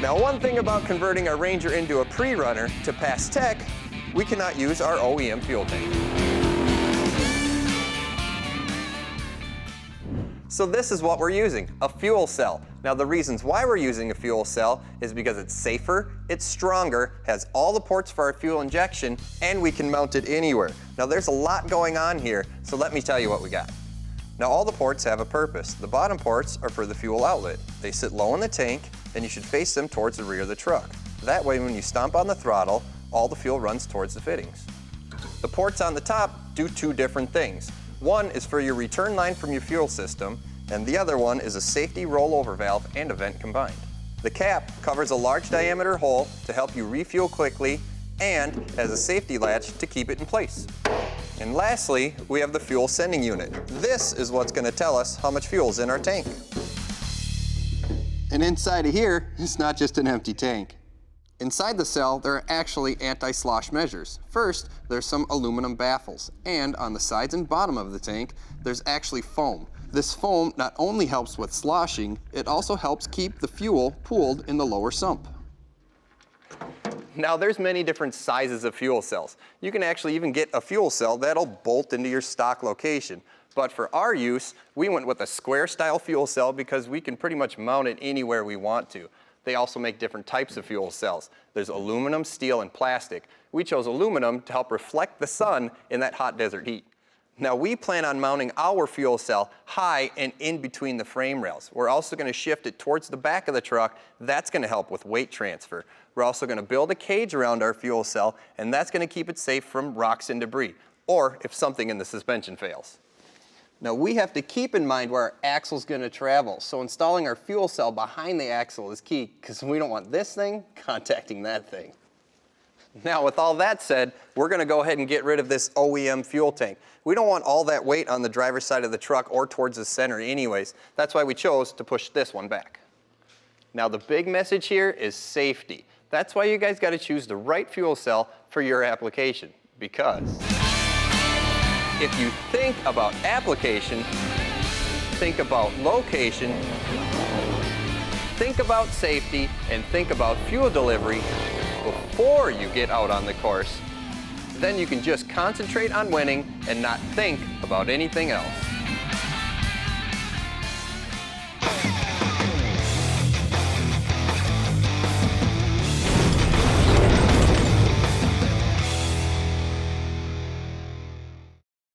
Now, one thing about converting our Ranger into a pre-runner to pass tech, we cannot use our OEM fuel tank. So this is what we're using, a fuel cell. Now the reasons why we're using a fuel cell is because it's safer, it's stronger, has all the ports for our fuel injection, and we can mount it anywhere. Now there's a lot going on here, so let me tell you what we got. Now all the ports have a purpose. The bottom ports are for the fuel outlet. They sit low in the tank, and you should face them towards the rear of the truck. That way when you stomp on the throttle, all the fuel runs towards the fittings. The ports on the top do two different things. One is for your return line from your fuel system, and the other one is a safety rollover valve and a vent combined. The cap covers a large diameter hole to help you refuel quickly and has a safety latch to keep it in place. And lastly, we have the fuel sending unit. This is what's going to tell us how much fuel is in our tank. And inside of here, it's not just an empty tank. Inside the cell, there are actually anti-slosh measures. First, there's some aluminum baffles, and on the sides and bottom of the tank, there's actually foam. This foam not only helps with sloshing, it also helps keep the fuel pooled in the lower sump. Now there's many different sizes of fuel cells. You can actually even get a fuel cell that'll bolt into your stock location. But for our use, we went with a square style fuel cell because we can pretty much mount it anywhere we want to. They also make different types of fuel cells. There's aluminum, steel, and plastic. We chose aluminum to help reflect the sun in that hot desert heat. Now we plan on mounting our fuel cell high and in between the frame rails. We're also going to shift it towards the back of the truck. That's going to help with weight transfer. We're also going to build a cage around our fuel cell, and that's going to keep it safe from rocks and debris, or if something in the suspension fails. Now we have to keep in mind where our axle is going to travel, so installing our fuel cell behind the axle is key because we don't want this thing contacting that thing. Now with all that said, we're going to go ahead and get rid of this OEM fuel tank. We don't want all that weight on the driver's side of the truck or towards the center anyways. That's why we chose to push this one back. Now the big message here is safety. That's why you guys got to choose the right fuel cell for your application, because if you think about application, think about location, think about safety, and think about fuel delivery before you get out on the course, then you can just concentrate on winning and not think about anything else.